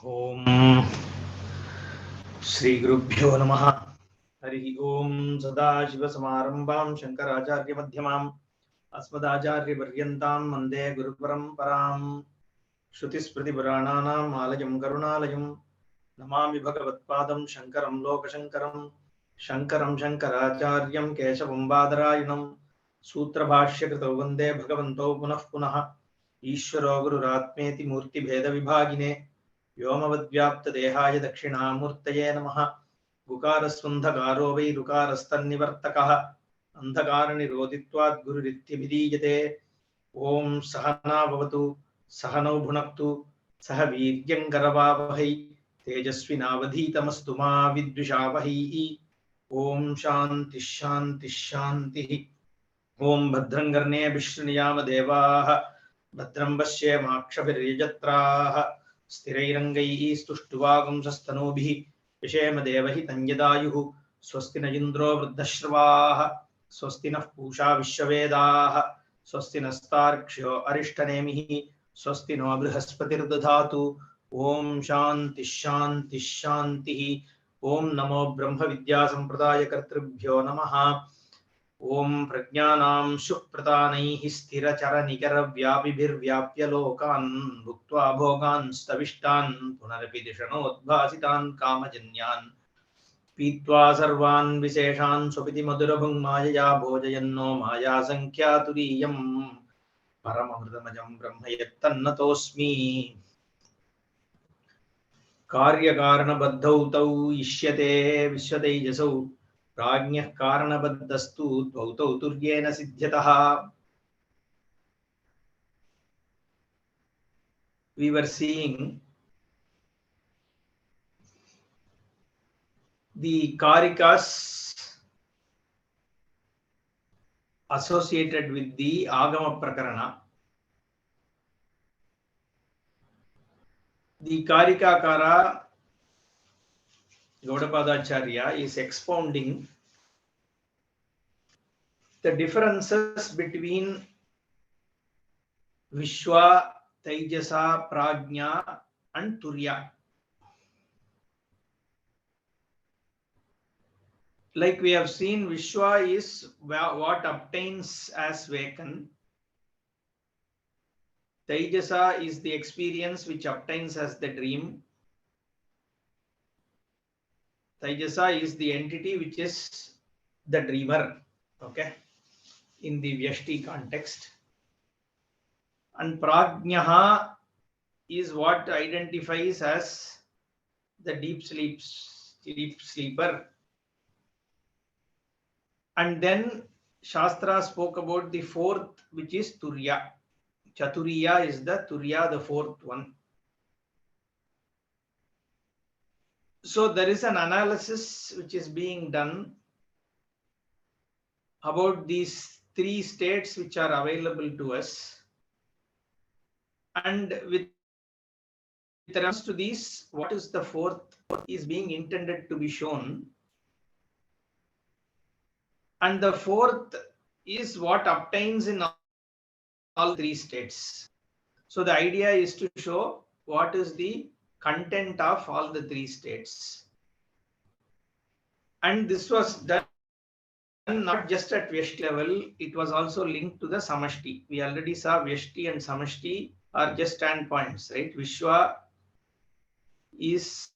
Om Shri Gurubhyo Namaha. Hari Om Sadashiva Samarambam Shankaracharya Madhyamam Asmadacharya Paryantam Mande Guru Paramparam Shrutismriti Purananam Alajam Karunalayam Namami Bhagavatpadam Shankaram Lokashankaram Shankaram Shankaracharyam Keshavam Badarayunam Sutra Bhashya Krito Vande Bhagavanto Punah Punah Ishvaro Gururatmeti Murti Bheda Vibhagine व्योमवद्व्याप्तदेहाय दक्षिणामूर्तये नमः गुकारस्वन्धकारो वै ऋकारस्तन्निवर्तकः अन्धकारनिरोधित्वात् गुरुरित्यभिधीयते ॐ सहना भवतु सहनौ भुनक्तु सह वीर्यङ्करवावहै तेजस्विनावधीतमस्तु मा विद्विषावहैः ॐ शान्तिः शान्तिः शान्तिः ॐ भद्रं कर्णेभिः शृणुयाम देवाः भद्रं पश्येमाक्षभिर्यजत्राः स्थिरैरङ्गैः स्तुष्टुवागुंसस्तनूभिः विषेम देवहितं यदायुः स्वस्ति न इन्द्रो वृद्धश्रवाः स्वस्ति नः पूषा विश्ववेदाः स्वस्ति नस्तार्क्ष्यो अरिष्टनेमिः स्वस्ति नो बृहस्पतिर्दधातु ॐ शान्तिः शान्तिः शान्तिः ॐ नमो ब्रह्मविद्यासम्प्रदायकर्तृभ्यो नमः ॐ प्रज्ञानां शुप्रतानैः स्थिरचरनिकरव्यापिभिर्व्याप्य लोकान् भुक्त्वा भोगान् स्तविष्टान् पुनरपि दिशनोद्भासितान् कामजन्यान् पीत्वा सर्वान् विशेषान् स्वपिति मधुरभुङ्मायया भोजयन्नो मायासङ्ख्यातुरीयं परममृतमजं ब्रह्म यत्तन्नतोऽस्मि कार्यकारणबद्धौ तौ इष्यते विश्वतैजसौ प्राज्ञः कारणबद्धस्तु द्वौ तौ तुर्येण सिद्ध्यतः. We were seeing the Karikas associated with the Agama Prakarana. The Karikakara Gaudapada Karika is expounding the differences between Vishwa, Taijasa, Prajna and Turya. Like we have seen, Vishwa is what obtains as vacant. Taijasa is the experience which obtains as the dream. Taijasa is the entity which is the dreamer, okay, in the Vyashti context. And Prajnaha is what identifies as the deep sleeper. And then Shastra spoke about the fourth, which is Turya. Chaturiya is the Turya, the fourth one. So there is an analysis which is being done about these three states which are available to us. And with reference to these, what is the fourth is being intended to be shown. And the fourth is what obtains in all three states. So the idea is to show what is the content of all the three states. And this was done not just at Vyashti level, it was also linked to the Samashti. We already saw Vyashti and Samashti are just standpoints, right? Vishwa is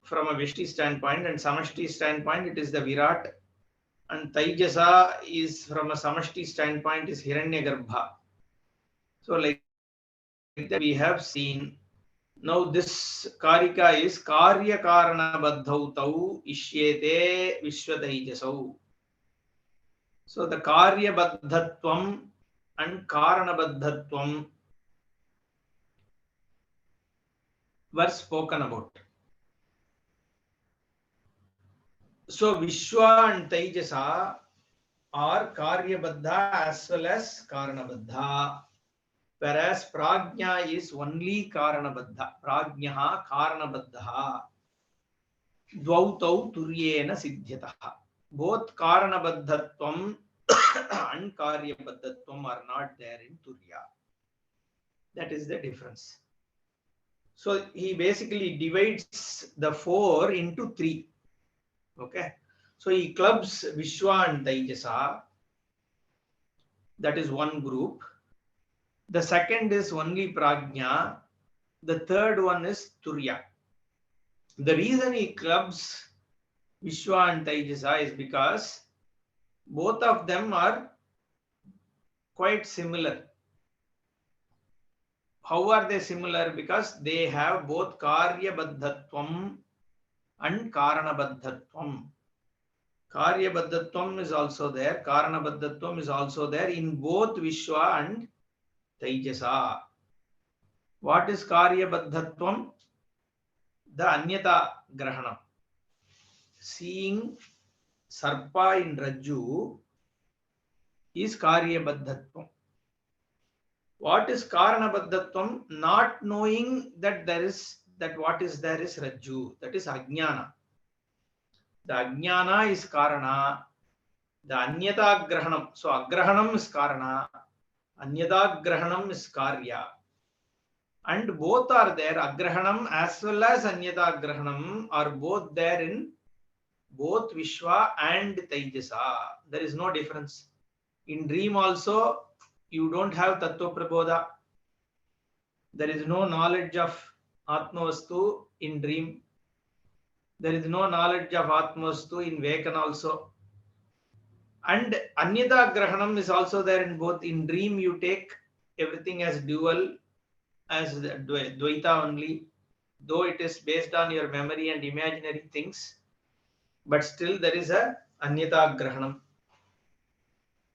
from a Vyashti standpoint, and Samashti standpoint, it is the Virat. And Taijasa is from a Samashti standpoint, is Hiranyagarbha. So like that we have seen. Now this Karika is Karya Karana Baddhau Tau Ishyete Vishwataijasau. So the Karya Baddhatvam and Karana Baddhatvam were spoken about. So Vishwa and Taijasa are Karya Baddha as well as Karana Baddha. Whereas Prajna is only Karanabaddha. Prajnaha Karanabaddha. Dvautau Turyena Siddhyataha. Both Karanabaddhatvam and Karyabaddhatvam are not there in Turya. That is the difference. So he basically divides the 4 into 3. Okay. So he clubs Vishwa and Taijasa. That is one group. The second is only Prajna. The third one is Turya. The reason he clubs Vishwa and Taijasa is because both of them are quite similar. How are they similar? Because they have both Karya Baddhatvam and Karana Baddhatvam. Karya Baddhatvam is also there. Karana Baddhatvam is also there in both Vishwa and Taijasa. What is Karya Baddhatvam? The Anyata Grahanam. Seeing Sarpa in Rajju is Karya Baddhatvam. What is Karana Baddhatvam? Not knowing that what is there is Rajju. That is Ajnana. The Ajnana is Karana. The Anyata Grahanam. So Agrahanam is Karana. Anyata Grahanam is Karya. And both are there. Agrahanam as well as Anyata Grahanam are both there in both Vishwa and Taijasa. There is no difference. In dream also, you don't have Tattva Prabodha. There is no knowledge of Atmavastu in dream. There is no knowledge of Atmavastu in Vekan also. And Anyata Grahanam is also there in both. In dream, you take everything as dual, as Dvaita only, though it is based on your memory and imaginary things. But still there is a Anyata Grahanam.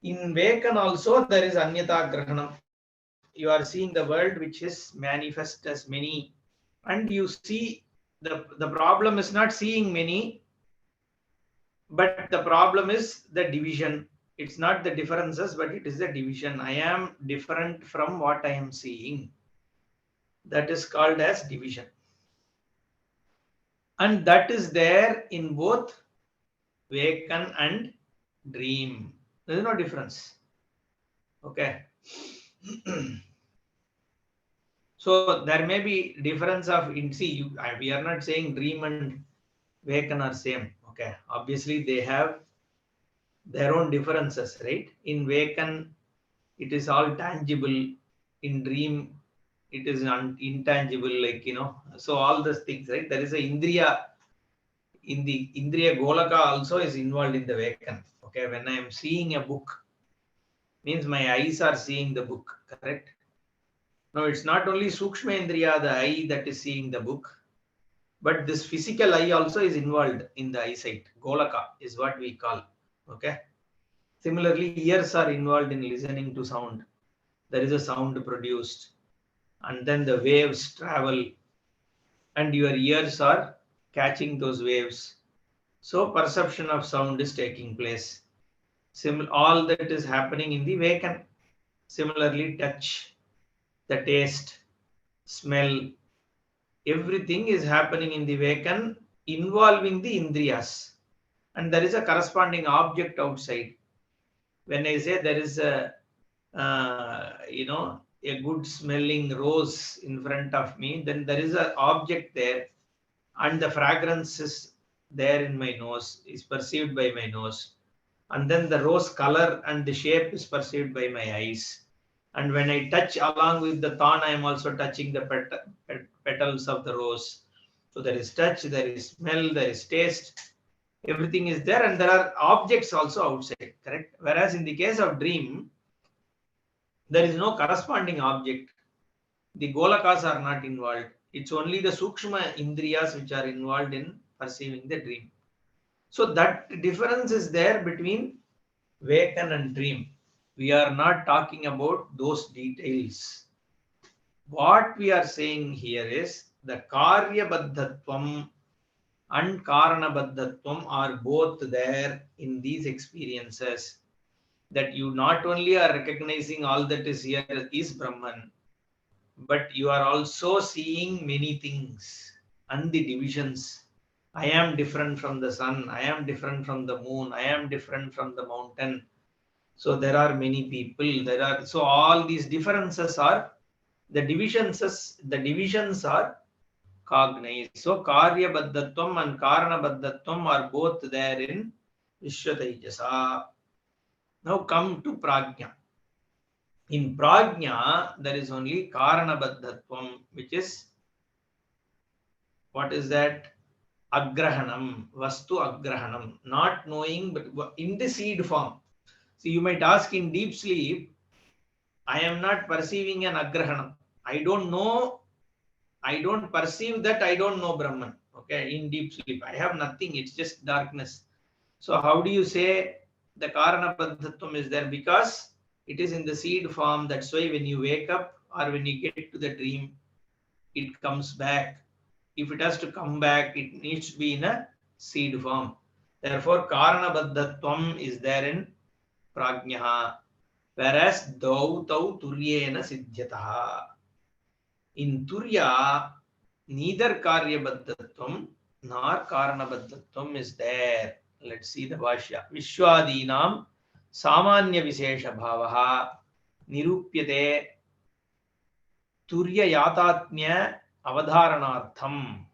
In Vekan also there is Anyata Grahanam. You are seeing the world which is manifest as many, and you see the problem is not seeing many, but the problem is the division. It's not the differences, but it is the division. I am different from what I am seeing. That is called as division. And that is there in both Vekan and dream. There is no difference. Okay. So there may be difference of see. We are not saying dream and Vekan are same. Okay. Obviously they have their own differences, right? In Vekan, it is all tangible. In dream, it is intangible, like, so all these things, right? There is a Indriya, in the Indriya Golaka also is involved in the Vekan. Okay, when I am seeing a book, means my eyes are seeing the book, correct? Now it's not only Sukshma Indriya, the eye, that is seeing the book, but this physical eye also is involved in the eyesight. Golaka is what we call. Okay. Similarly, ears are involved in listening to sound. There is a sound produced, and then the waves travel, and your ears are catching those waves. So perception of sound is taking place. All that is happening in the Vekan. Similarly, touch, the taste, smell, everything is happening in the Vekan involving the Indriyas. And there is a corresponding object outside. When I say there is a good smelling rose in front of me, then there is an object there, and the fragrance is there in my nose, is perceived by my nose. And then the rose color and the shape is perceived by my eyes. And when I touch along with the thorn, I am also touching the petals of the rose. So there is touch, there is smell, there is taste. Everything is there, and there are objects also outside, correct? Whereas in the case of dream, there is no corresponding object. The Golakas are not involved. It's only the Sukshma Indriyas which are involved in perceiving the dream. So that difference is there between Vekan and dream. We are not talking about those details. What we are saying here is the Karya Baddhatvam and Karana Baddhatvam are both there in these experiences. That you not only are recognizing all that is here is Brahman, but you are also seeing many things and the divisions. I am different from the sun. I am different from the moon. I am different from the mountain. So there are many people. So all these differences are the divisions are cognize. So Karya Baddhatvam and Karana Baddhatvam are both there in Vishwataijasa. Now come to Prajna. In Prajna, there is only Karana Baddhatvam, which is, what is that? Agrahanam, Vastu Agrahanam, not knowing, but in the seed form. So you might ask, in deep sleep, I am not perceiving an Agrahanam. I don't know, I don't perceive that, I don't know Brahman. Okay, in deep sleep, I have nothing, it's just darkness. So how do you say the Karana Baddhatvam is there? Because it is in the seed form. That's why when you wake up or when you get to the dream, it comes back. If it has to come back, it needs to be in a seed form. Therefore, Karana Baddhatvam is there in Prajnaha. Whereas Dau Tau Turyena Siddhyataha. In Turya, neither Karya Baddhatvam nor Karana Baddhatvam is there. Let's see the Bhashya. Vishwadinam Samanya Vishesha Bhavaha Nirupyate Turya Yatatnya Avadharanartham.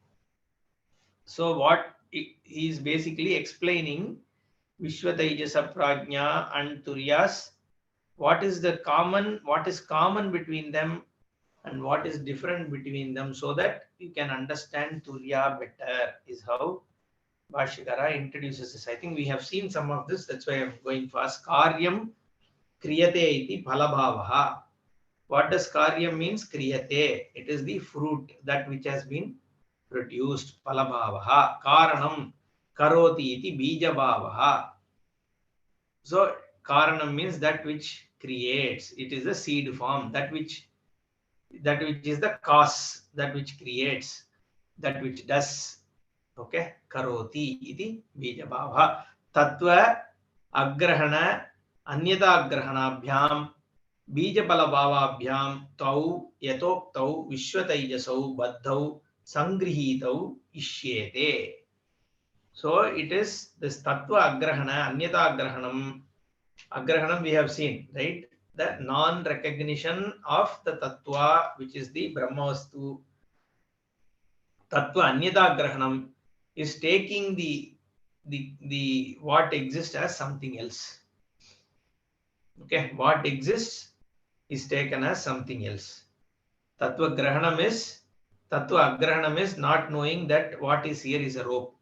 So what he is basically explaining, Vishwataijasa Prajna and Turyas, what is common between them and what is different between them, so that you can understand Turya better, is how Bhashyakara introduces this. I think we have seen some of this, that's why I'm going fast. Karyam kriyate iti phalabhavaha. What does karyam means? Kriyate. It is the fruit, that which has been produced. Phalabhavaha. Karanam karoti iti bijabhavaha. So karanam means that which creates. It is a seed form, that which is the cause, that which creates, that which does. Okay, karoti iti bijabhava. Tattva agrahana anyata agrahanabhyam bijapala bhavabhyam tau yatoktau vishwataijasau baddhau sangrihitau ishyete. So it is this tattva agrahana anyata agrahanam. Agrahanam we have seen, right? The non-recognition of the tattva, which is the Brahmavastu. Tattva anyata grahanam is taking the what exists as something else. Okay, what exists is taken as something else. Tattva agrahanam is not knowing that what is here is a rope.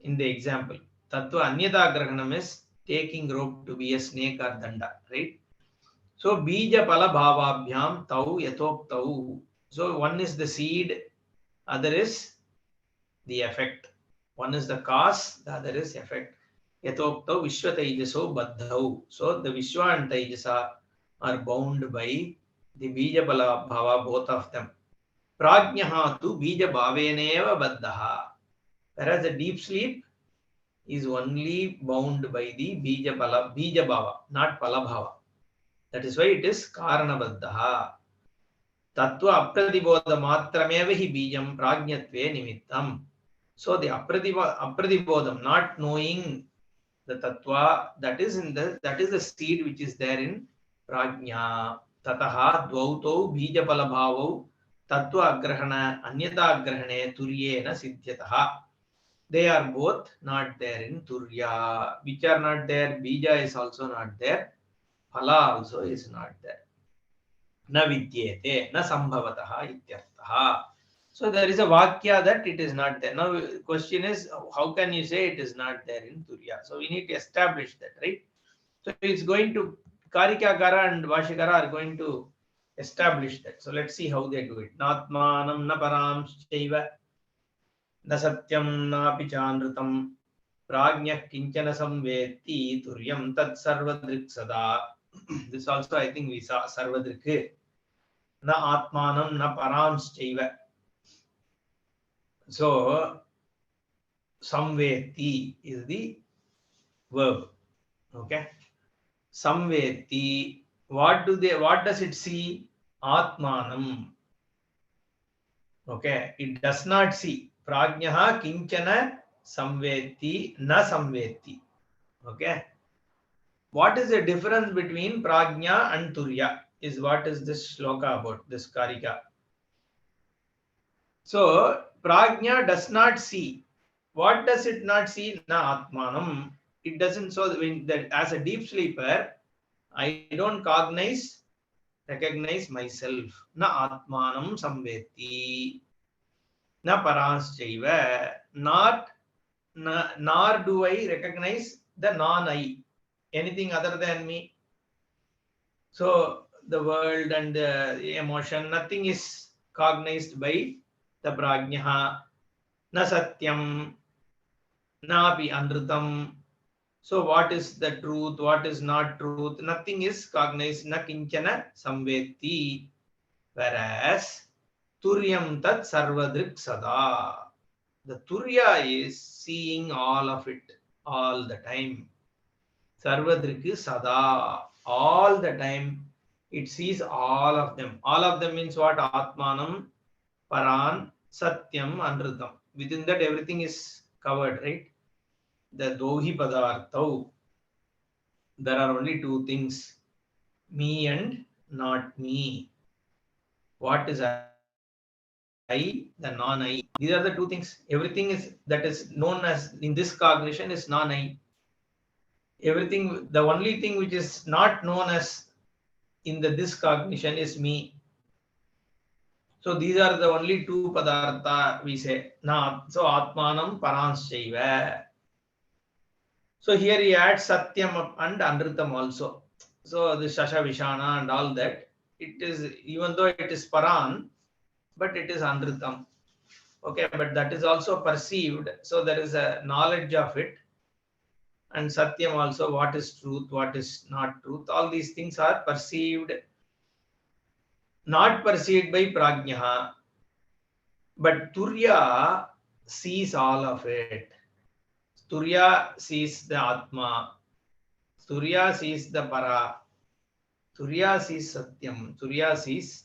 In the example, tattva anyata grahanam is taking rope to be a snake or danda, right? So bija pala bhavabhyam tau yatok tau. So one is the seed, other is the effect. One is the cause, the other is effect. Yatokta Vishwa Taijaso Baddhau. So the Vishwa and Taijasa are bound by the Bija Bala Bhava, both of them. Prajnaha tu Bija Bhaveneva Baddhaha. Whereas the deep sleep is only bound by the Bija Bhava, not Pala Bhava. That is why it is Karana Baddhaha. Tattva Apradibodha Matrameva hi Bijam Prajnatve Nimittam. So the apradibodham, not knowing the tattva, that is the seed which is there in prajna. Tataha dvautau bijapala bhavau tattva agrahana anyata agrahane turyena siddhyataha. They are both not there in turya. Which are not there? Bija is also not there. Phala also is not there. Na vidyete na sambhavataha ityarthaha. So there is a vakya that it is not there. Now question is, how can you say it is not there in Turya? So we need to establish that, right? So it's going to, Karikakara and Bhashyakara are going to establish that. So let's see how they do it. Natmanam na param chaiva na satyam na pichanrutam prajna kinchana samveti turyam tad sarvadrik sada. This also I think we saw sarvadrik. Na atmanam na param chaiva. So, samveti is the verb. Okay. Samveti. What does it see? Atmanam. Okay. It does not see. Prajnaha kinchana samveti na samveti. Okay. What is the difference between prajna and turya? Is what is this shloka about, this karika? So prajna does not see. What does it not see? Na atmanam. It doesn't. So when that as a deep sleeper, I don't recognize myself. Na atmanam samveti. Na paranschaiva. Not nor do I recognize the non-I. Anything other than me. So the world and the emotion, nothing is cognized by the prajna. Na satyam, na api anrutam. So what is the truth, what is not truth, nothing is cognized. Na kinchana samveti. Whereas turyam tat sarvadrik sada. The turya is seeing all of it all the time. Sarvadrik sada. All the time it sees all of them. All of them means what? Atmanam, Paran, Satyam, Anrutam. Within that everything is covered, right? The Dohi Padarthau. There are only two things, me and not me. What is I, the non-I? These are the two things. Everything is that is known as in this cognition is non-I. Everything, the only thing which is not known as in this cognition is me. So these are the only two padartha we say. Na, so atmanam paranschaiva. So here he adds satyam and anrutam also. So the shasha vishana and all that, it is, even though it is paran, but it is anrutam. Okay, but that is also perceived. So there is a knowledge of it. And satyam also, what is truth, what is not truth. All these things are perceived, not perceived by prajna. But Turya sees all of it. Turya sees the Atma. Turya sees the Para. Turya sees Satyam. Turya sees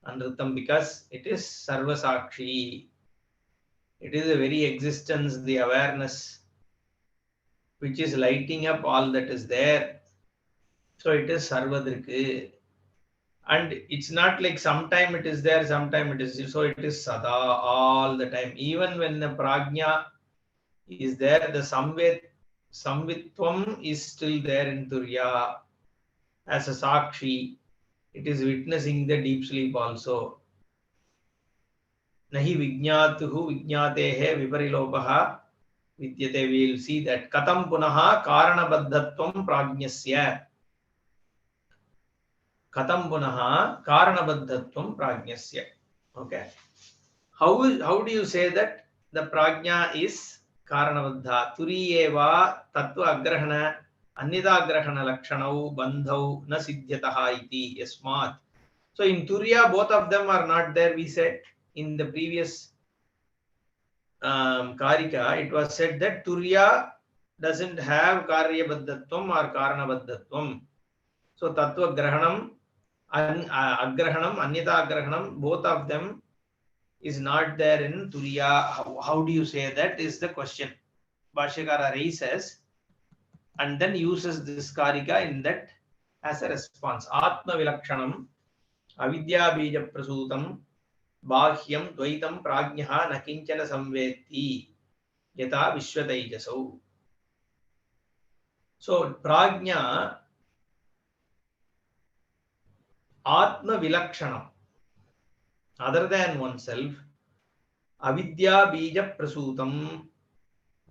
Anrutam because it is Sarvasakshi. It is the very existence, the awareness, which is lighting up all that is there. So it is Sarvadrik. And it's not like sometime it is there, sometime it is. So it is Sada all the time. Even when the Prajna is there, the samvitvam is still there in Turya as a sakshi. It is witnessing the deep sleep also. Nahi vijñātuhu vijñātehe viparilopaha vidyate. We will see that. Katam punaha karanabadhatvam prajñasya. Katam punaha karanabadhatvam prajñasya. Okay. How do you say that the prajna is karanabadha? Turiyeva tattva agrahana अन्यदाग्रहण लक्षणौ बंधौ न सिद्ध्यतः इति यस्मात्. So in Turiya both of them are not there. We said in the previous Karika, it was said that Turiya doesn't have Karyabaddhatvam or Karanabadhatvam. So Tattva Grahanam, Agrahanam, Anyata Agrahanam, both of them is not there in Turiya. How do you say that is the question. Bhashyakara raises and then uses this Karika in that as a response. Atma Vilakshanam, Avidya Bija Prasutam, Bāhyam Dvaitam Prajnaha Nakinchana Samveti, Yata Vishwataijasau. So Prajna, Atma Vilakshanam, other than oneself, Avidya Bija Prasutam,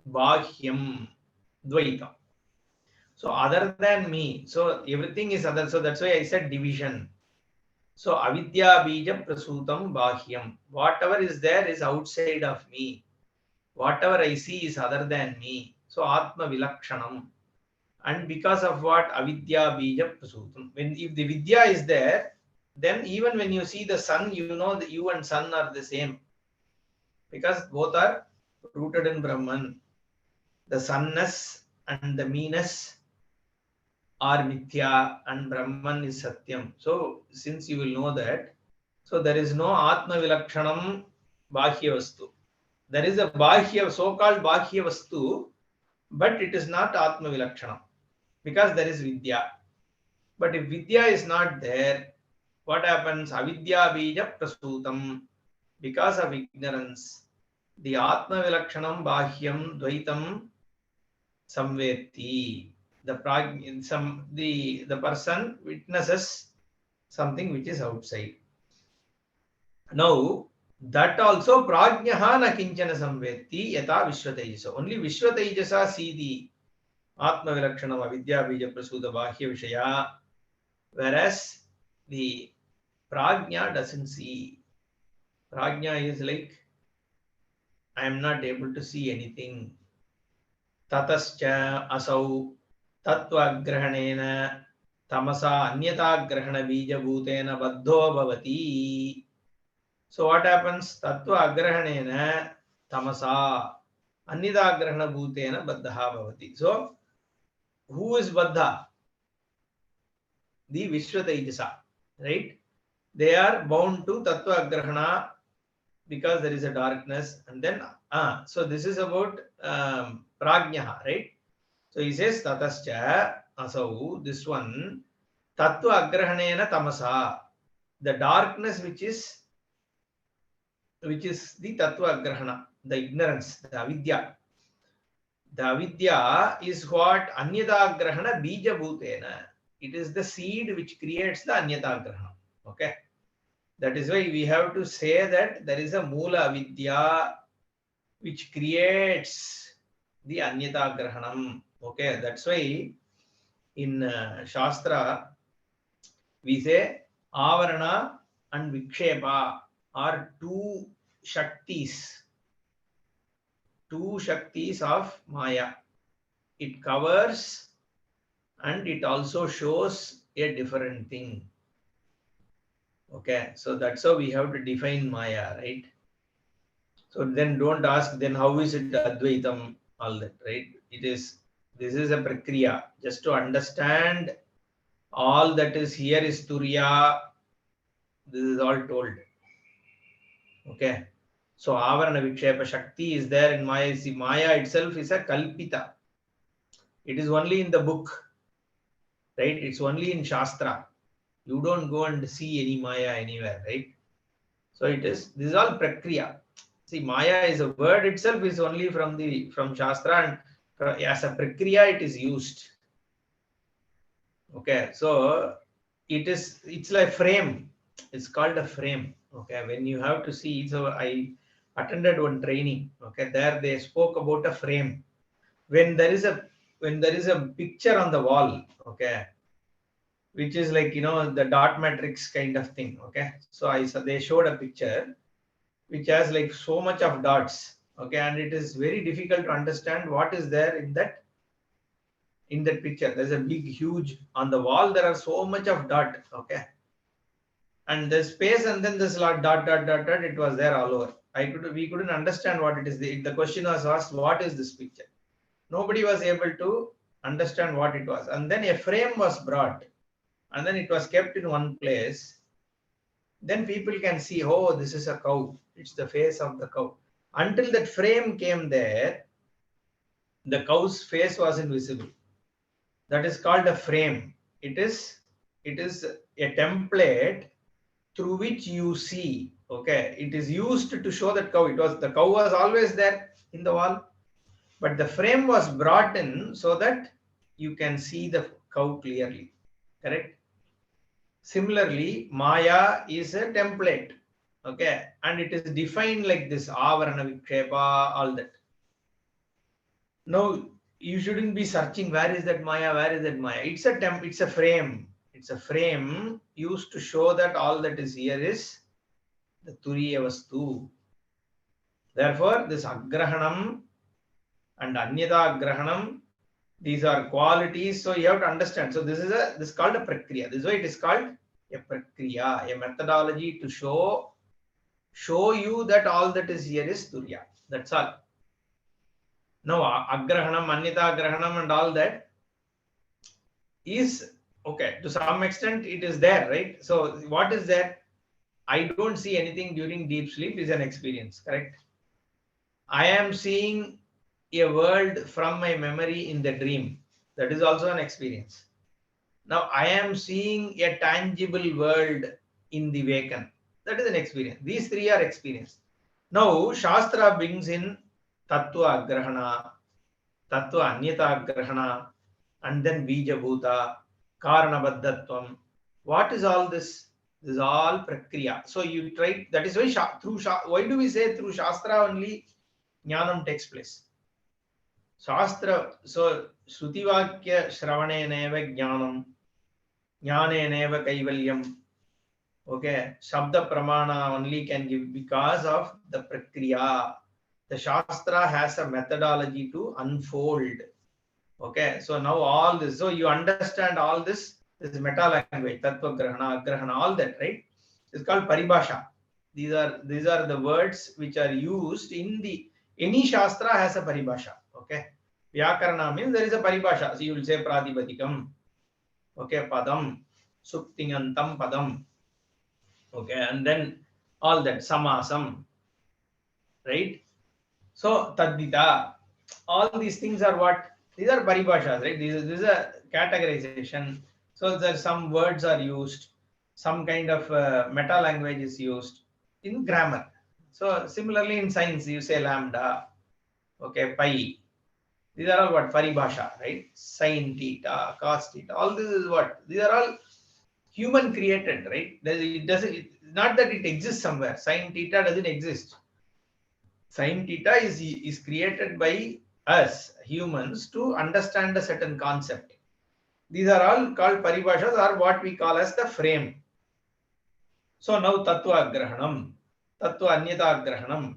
Bāhyam Dvaitam. So other than me, so everything is other. So that's why I said division. So avidya bija prasutam bahyam. Whatever is there is outside of me. Whatever I see is other than me. So atma vilakshanam. And because of what? Avidya bija prasutam. If the vidya is there, then even when you see the sun, you know that you and sun are the same. Because both are rooted in Brahman. The sunness and the meanness are mithya and Brahman is satyam. So since you will know that, so there is no atma vilakshanam bahya vastu. There is a bahya, so-called bahya vastu, but it is not atma vilakshanam because there is vidya. But if vidya is not there, what happens? Avidya bija prasutam. because of ignorance, the Atma Vilakshanam Bahyam Dvaitam Samvetti. The person witnesses something which is outside. Now, that also prajnaha na kinchana samvetti yata vishwatejasa. Only vishwatejasa see the Atma Vilakshanam Avidya Bija Prasuda Bahya Vishaya, whereas the prajna doesn't see. Prajna is like, I am not able to see anything. Tatascha asau tattva grahanena tamasa anyata grahana bija bhutena baddho bhavati. So what happens? Tattva agrahanena tamasa anyata grahana bhutena baddha bhavati. So who is baddha? The Vishwatejasa, right? They are bound to tattva grahana because there is a darkness, and then so this is about prajnaha, right? So he says tatascha asau, this one tattva agrahanena tamasa, the darkness which is the tattva agrahana, the ignorance, the avidya. The avidya is what anyata grahana bija bhutena. It is the seed which creates the anyata grahana. Okay. That is why we have to say that there is a Mula Vidya which creates the Anyata Grahanam. Okay, that's why in Shastra we say Avarana and Vikshepa are two Shaktis of Maya. It covers and it also shows a different thing. Okay, so that's how we have to define Maya, right? So then don't ask, then how is it Advaitam, all that, right? This is a prakriya. Just to understand all that is here is Turiya, this is all told. Okay, so Avarana Vikshepa Shakti is there in Maya. See, Maya itself is a Kalpita. It is only in the book, right? It's only in Shastra. You don't go and see any Maya anywhere, right? So this is all prakriya. See, Maya is a word itself is only from Shastra, and as a prakriya it is used. Okay, so it's like frame. It's called a frame. Okay, when you have to see, so I attended one training. Okay, there they spoke about a frame. When there is a picture on the wall, okay, which is like, the dot matrix kind of thing. Okay, so they showed a picture which has like so much of dots. Okay, and it is very difficult to understand what is there in that picture. There's a big, huge on the wall. There are so much of dot. Okay, and the space, and then this lot dot. It was there all over. We couldn't understand what it is. The question was asked, what is this picture? Nobody was able to understand what it was. And then a frame was brought, and then it was kept in one place. Then people can see, oh, this is a cow. It's the face of the cow. Until that frame came there, the cow's face wasn't visible. That is called a frame. It is a template through which you see. Okay, it is used to show that cow. The cow was always there in the wall, but the frame was brought in so that you can see the cow clearly. Correct? Similarly, Maya is a template. Okay, and it is defined like this: Avarana Vikshepa, all that. Now you shouldn't be searching where is that Maya, where is that Maya. It's a frame. It's a frame used to show that all that is here is the Turiya Vastu. Therefore, this Agrahanam and Anyata Agrahanam, these are qualities. So you have to understand. So this is called a prakriya. This is why it is called a prakriya, a methodology to show you that all that is here is Turiya. That's all. Now, Agrahanam, Anyata Agrahanam and all that is, okay, to some extent it is there, right? So what is there? I don't see anything during deep sleep is an experience, correct? I am seeing a world from my memory in the dream. That is also an experience. Now I am seeing a tangible world in the waken. That is an experience. These three are experience. Now, Shastra brings in Tattva Agrahana, Tattva Anyata Agrahana, and then Bija Bhuta, Karana Baddhatvam. What is all this? This is all Prakriya. So you try, that is why why do we say through Shastra only Jnanam takes place? Shastra, so Shrutivakya Shravaneneva Jnanam, Jnaneneva Kaivalyam. Okay, Shabda Pramana only can give because of the Prakriya. The Shastra has a methodology to unfold. Okay, so now all this, so you understand all this meta language, Tattva Grahana, Agrahana, all that, right? It's called Paribhasha. These are the words which are used in any Shastra has a Paribhasha. Okay, Vyakarana means there is a Paribhasha. So you will say Pratipadikam. Okay, Padam, Suktingantam Padam. Okay, and then all that Samasam, right? So Tadvita, all these things are what? These are paribhashas, right? This is a categorization. So there some words are used, some kind of meta language is used in grammar. So similarly in science, you say lambda, okay, pi. These are all what? Paribhasha, right? Sin theta, cos theta. All this is what? These are all human created, right? It doesn't. It's not that it exists somewhere. Sin theta doesn't exist. Sin theta is created by us humans to understand a certain concept. These are all called paribhashas, or what we call as the frame. So now tattva agrahanam, tattva anyata agrahanam,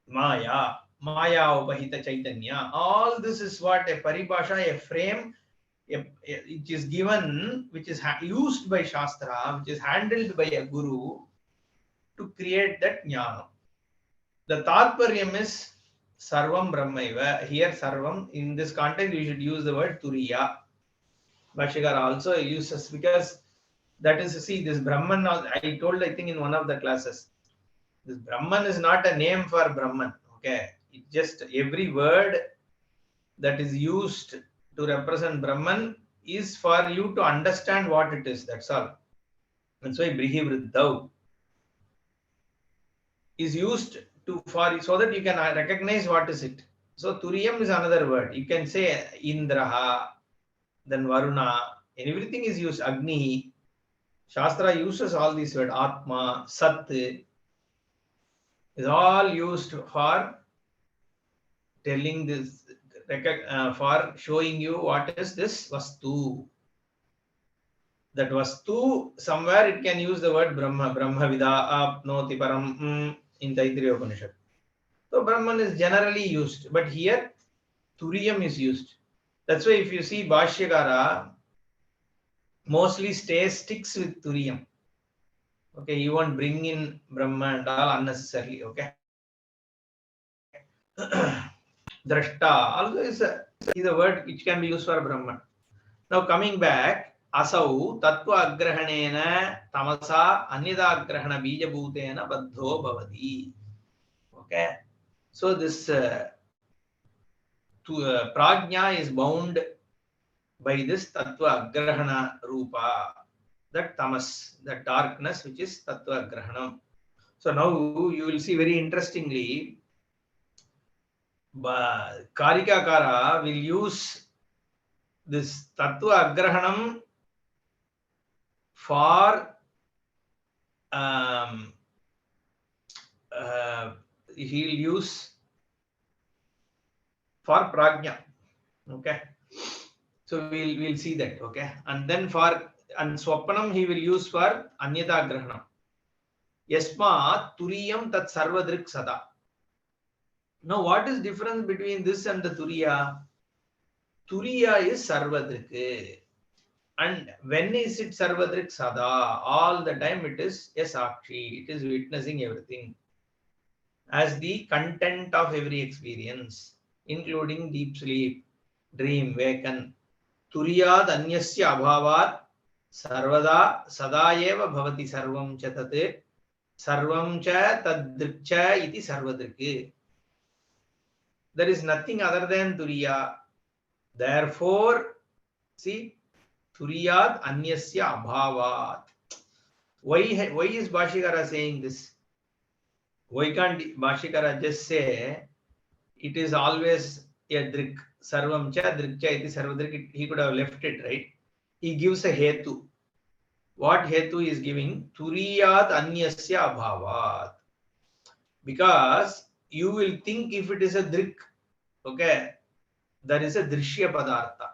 maya, maya upahita chaitanya. All this is what a paribhasha, a frame, it is given, which is used by Shastra, which is handled by a guru to create that jnana. The Tatparyam is Sarvam Brahmaiva. Here, Sarvam, in this context, you should use the word Turiya. Bhashyakara also uses, because that is, see, this Brahman, I told, I think, in one of the classes, this Brahman is not a name for Brahman. Okay, it just every word that is used to represent Brahman is for you to understand what it is. That's all. That's why Brihi Vriddhav is used so that you can recognize what is it. So Turiyam is another word. You can say Indraha, then Varuna, and everything is used. Agni. Shastra uses all these words. Atma, Sat is all used for telling this, for showing you what is this Vastu. That Vastu, somewhere it can use the word Brahma, Brahmavida, Apnoti Param in Taittiriya Upanishad. So Brahman is generally used, but here Turiyam is used. That's why if you see Bhashyakara, mostly sticks with Turiyam. Okay, you won't bring in Brahma and all unnecessarily. Okay. Drashta also is a word which can be used for Brahman. Now coming back, Asau Tattva Agrahanena Tamasa Anyada Agrahana Bija Bhutena Baddho Bhavati. Okay. So this Prajna is bound by this Tattva Agrahana Rupa, that tamas, that darkness which is Tattva Agrahanam. So now you will see very interestingly, Karika Kara will use this Tattva Agrahanam for he will use for Prajna. Okay. So we'll see that. Okay. And then and Swapanam he will use for Anyata Grahanam. Yasma Turiyam Tat Sarvadrik Sada. Now what is difference between this and the Turiya? Turiya is Sarvadrik. And when is it Sarvadrik Sada? All the time it is a Sakshi. It is witnessing everything as the content of every experience, including deep sleep, dream, waken. Turiyad anyasya abhavat sarvada sadaeva bhavati sarvam cha tat sarvam cha tadrikcha iti sarvadrik. There is nothing other than Turiya. Therefore, see, Turiyad anyasya abhavat. Why is Bhashikara saying this? Why can't Bhashikara just say it is always a drik, sarvam cha drikcha iti sarvadrik? He could have left it, right? He gives a hetu. What hetu is giving? Turiyat anyasya abhavat. Because you will think if it is a drik, okay, there is a drishya padartha.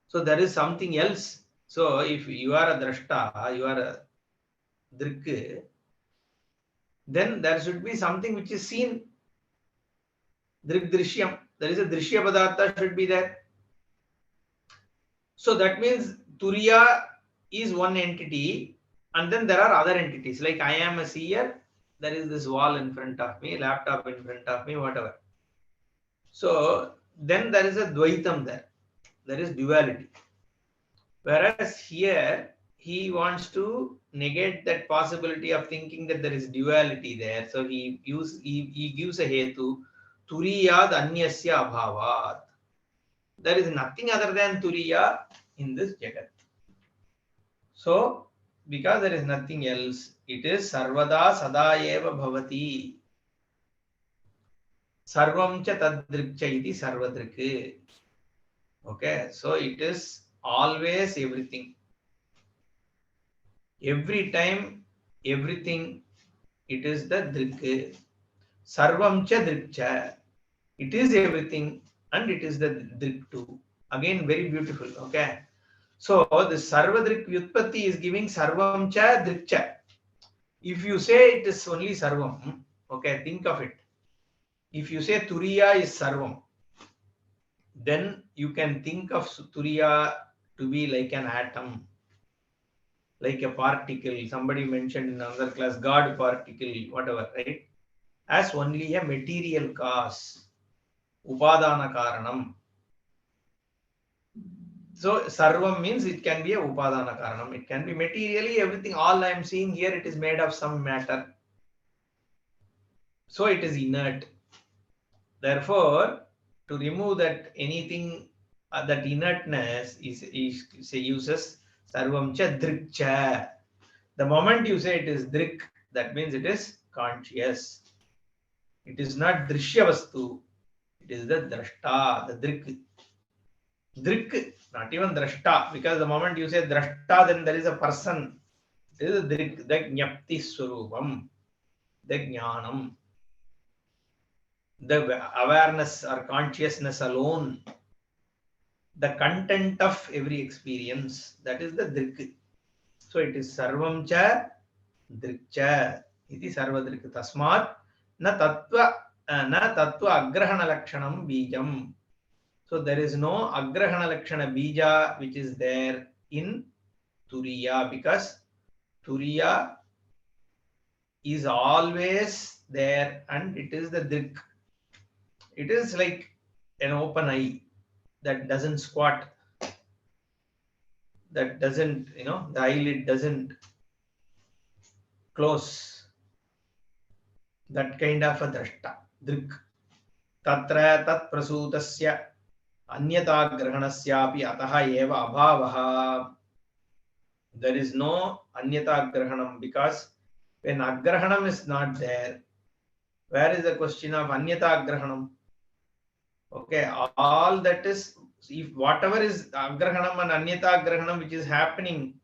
So there is something else. So if you are a drashta, you are a drik, then there should be something which is seen. Drik drishyam. There is a drishya padartha should be there. So that means Turiya is one entity, and then there are other entities. Like I am a seer, there is this wall in front of me, laptop in front of me, whatever. So then there is a Dvaitam there. There is duality. Whereas here, he wants to negate that possibility of thinking that there is duality there. So he gives a hetu, Turiyad Anyasya Abhavat. There is nothing other than Turiya in this Jagat. So, because there is nothing else, it is Sarvada Sadayeva Bhavati. Sarvam cha tadrikcha iti sarvadrik. Okay, so it is always everything. Every time, everything, it is the drik. Sarvam cha drikcha. It is everything and it is the drik too. Again, very beautiful. Okay. So the sarvadrik vyutpatti is giving sarvam cha drikcha. If you say it is only sarvam, okay, think of it. If you say turiya is sarvam, then you can think of turiya to be like an atom, like a particle. Somebody mentioned in another class, God particle, whatever, right? As only a material cause, upadana karanam. So sarvam means it can be a upadana karanam. It can be materially everything. All I am seeing here, it is made of some matter. So it is inert. Therefore, to remove that anything, that inertness is uses sarvam cha drik cha. The moment you say it is drik, that means it is conscious. It is not drishya vastu. It is the drashta, the drik. Drik, not even drashta, because the moment you say drashta, then there is a person. It is a drik, the jnapti swarupam, the jnanam. The awareness or consciousness alone, the content of every experience, that is the drik. So it is sarvam cha drikcha iti sarvadrik. Tasmat na tattva agrahana lakshanam bijam. So there is no agrahana lakshana bija which is there in turiya, because turiya is always there and it is the drik. It is like an open eye that doesn't squat, that doesn't, the eyelid doesn't close. That kind of a drashta, drik. Tatra tat prasutasya anyata grahanasyapi ataha eva abhavaha. There is no anyata grahanam, because when agrahanam is not there, where is the question of anyata grahanam? Okay, all that is, if whatever is agrahanam and anyata grahanam which is happening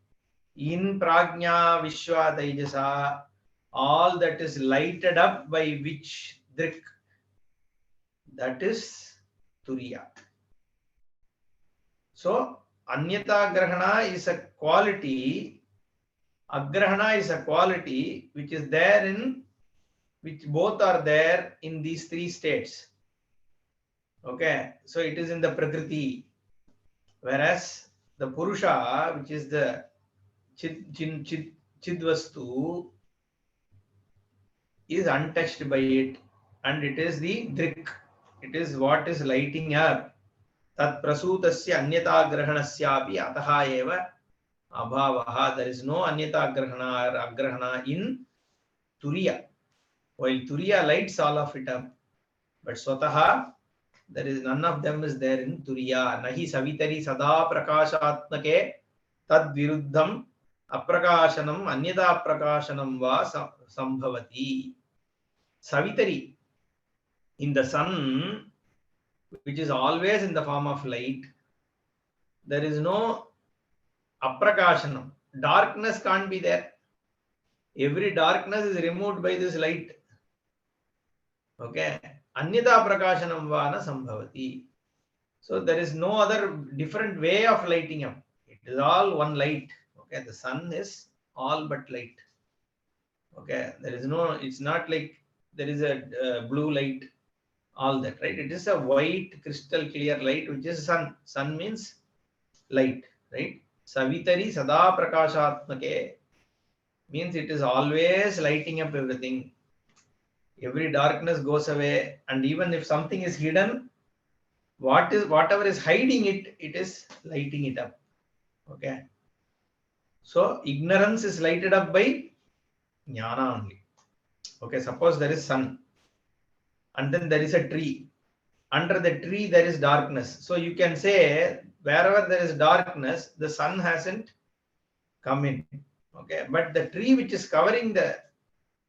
in prajna vishwa taijasa, all that is lighted up by which drik, that is turiya. So anyata grahana is a quality, agrahana is a quality which is there in, which both are there in these three states. Okay, so it is in the prakriti, whereas the purusha, which is the chidvastu, is untouched by it, and it is the drik. It is what is lighting up. Tat prasutasya anyata grahanasyapi ataha eva abhavaha. There is no anyata grahana or agrahana in turiya. While turiya lights all of it up, but swataha, there is none of them is there in turiya. Nahi savitari sada prakashatmake tad viruddham Aprakashanam anyada prakashanam va sambhavati. Savitari, in the sun, which is always in the form of light, there is no aprakashanam. Darkness can't be there. Every darkness is removed by this light. Okay. Anyada prakashanam va na sambhavati. So there is no other different way of lighting up. It is all one light. Okay. The sun is all but light. Okay. There is no, it's not like there is a blue light, all that, right? It is a white crystal clear light, which is sun. Sun means light, right? Savitari sada prakashatmake means it is always lighting up everything. Every darkness goes away, and even if something is hidden, whatever is hiding it, it is lighting it up. Okay. So ignorance is lighted up by jnana only. Okay. Suppose there is sun, and then there is a tree. Under the tree there is darkness. So you can say wherever there is darkness, the sun hasn't come in. Okay. But the tree which is covering the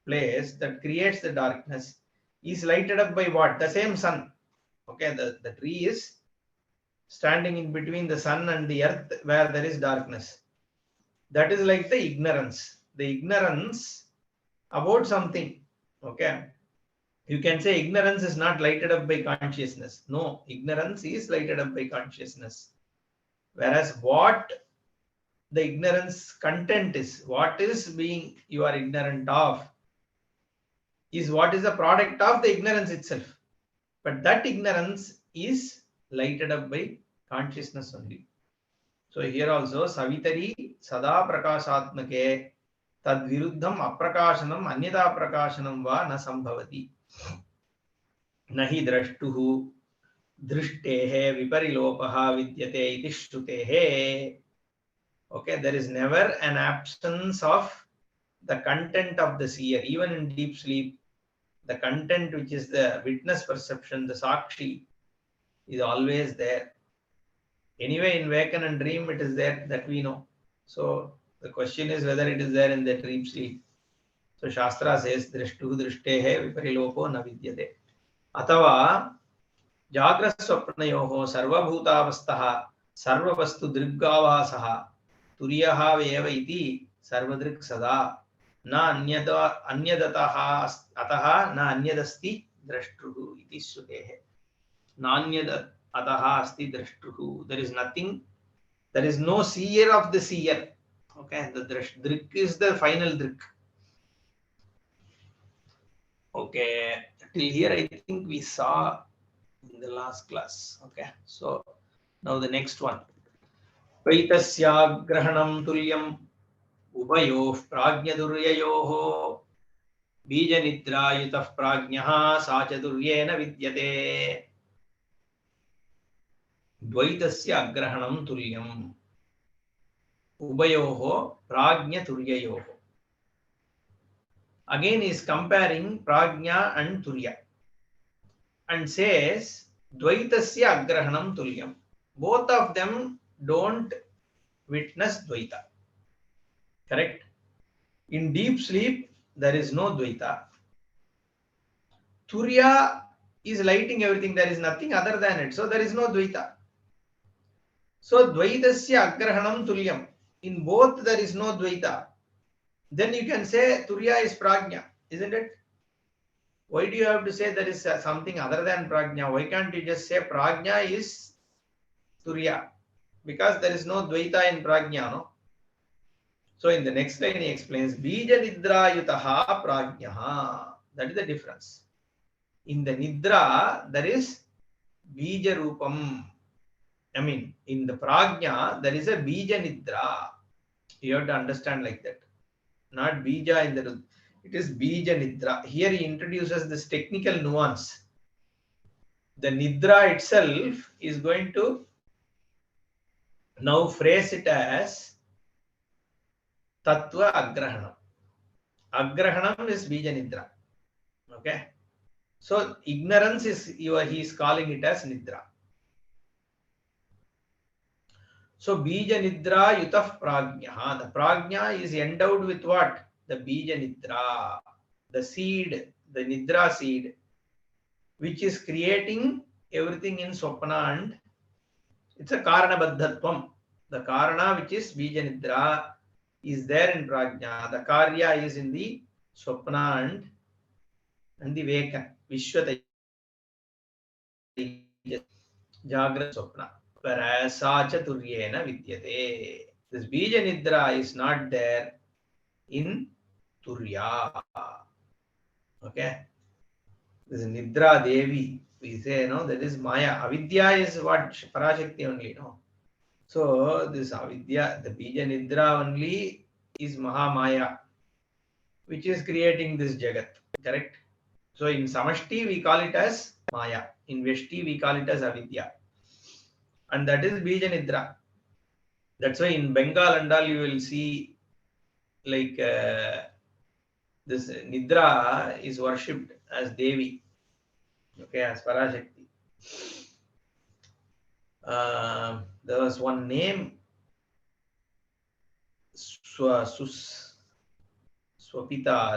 place that creates the darkness is lighted up by what? The same sun. Okay. The tree is standing in between the sun and the earth where there is darkness. That is like the ignorance. The ignorance about something. Okay. You can say ignorance is not lighted up by consciousness. No, ignorance is lighted up by consciousness. Whereas what the ignorance content is, what is being you are ignorant of, is what is the product of the ignorance itself. But that ignorance is lighted up by consciousness only. So here also, Savitari sada prakashatmake tad viruddham aprakashanam anyada prakashanam va na sambhavati. Nahi drashtuhu drishtehe viparilopaha vidyate iti shrutehe. Okay, there is never an absence of the content of the seer. Even in deep sleep, the content which is the witness perception, the sakshi, is always there. Anyway, in waken and dream, it is there, that we know. So the question is whether it is there in the dream sleep. So Shastra says, drishtuhu drishtehe viparilopo na vidyate. Atava जाग्रस्वप्नयोः सर्वभूतावस्थः सर्ववस्तु दृग्गावासः तुर्यः एव इति सर्वदृक् सदा न अन्यदतः अतः न अन्यदस्ति द्रष्टुः इति श्रुतेः. नान्यद अतः अस्ति द्रष्टुः. There is nothing, there is no seer of the seer. Okay, the drik is the final drik. Okay, till here I think we saw in the last class. Okay, so now the next one. Vaitasya grahanam tulyam ubayoh prajnaduryyoh bija nidrayutah prajnah sachaduryena vidyate. Dvaitasya grahanam tulyam ubayoh prajnaturyayoh. Again is comparing prajna and turya, and says Dvaitasya agrahanam tulyam. Both of them don't witness Dvaita. Correct? In deep sleep, there is no Dvaita. Turya is lighting everything. There is nothing other than it. So there is no Dvaita. So Dvaitasya agrahanam tulyam. In both there is no Dvaita. Then you can say Turya is prajna, isn't it? Why do you have to say there is something other than prajna? Why can't you just say prajna is Turya? Because there is no Dvaita in prajna, no? So in the next line he explains Bija Nidrayutaha prajnaha. That is the difference. In the Nidra, there is Bija Rupam. I mean, in the prajna, there is a Bija Nidra. You have to understand like that. Not Bija in the... It is Bija Nidra. Here he introduces this technical nuance. The Nidra itself is going to now phrase it as Tattva Agrahanam. Agrahanam is Bija Nidra. Okay. So ignorance is, he is calling it as Nidra. So bija nidra yutah prajna. The prajna is endowed with what? The bija nidra, the seed, the nidra seed, which is creating everything in swapna, and it's a karana baddhatvam. The karana, which is bija nidra, is there in prajna. The karya is in the swapna and the veka, vishwata jagra swapna. Whereas sa chaturyena vidyate. This bija nidra is not there in turya. Okay. This is nidra devi. We say, no, that is maya. Avidya is what? Parashakti only, no? So this avidya, the bija nidra only is mahamaya, which is creating this jagat. Correct? So in samashti we call it as maya. In vyashti we call it as avidya. And that is bija nidra. That's why in Bengal and all you will see like this nidra is worshipped as Devi. Okay, as Parashakti. There was one name, Swapita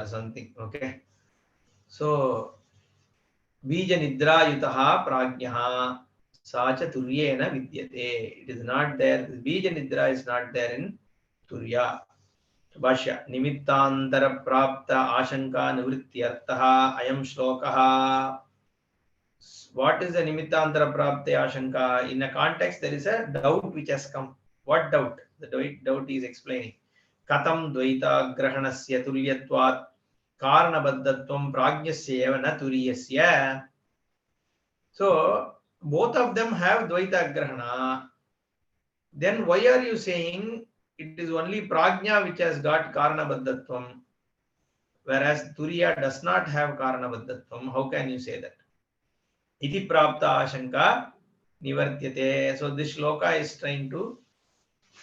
or something. Okay. So, bija nidra yutaha prajnaha sacha turyena vidyate. It is not there. Bija nidra is not there in turya. Bhashya. Nimittantara prapta ashanka nivrityartaha ayam shlokaha. What is the nimittantara prapta ashanka? In a context, there is a doubt which has come. What doubt? The doubt is explaining. Katam dvaita grahanasya tulyatvat karanabaddhatvam prajnasya eva na turiyasya. So, both of them have dvaita grahana. Then why are you saying it is only prajna which has got karanabaddhatvam, whereas turiya does not have karanabaddhatvam? How can you say that? Iti prapta ashanka nivartyate. So this shloka is trying to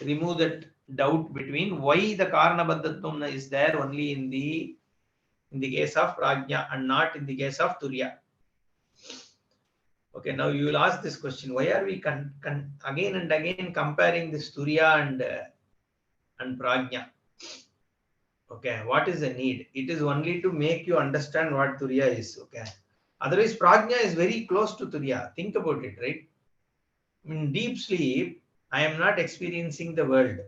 remove that doubt between why the karanabaddhatvam is there only in the case of prajna and not in the case of turiya. Okay, now you will ask this question: why are we again and again comparing this turiya and prajna? Okay, what is the need? It is only to make you understand what turiya is. Okay, otherwise prajna is very close to turiya. Think about it, right? In deep sleep, I am not experiencing the world.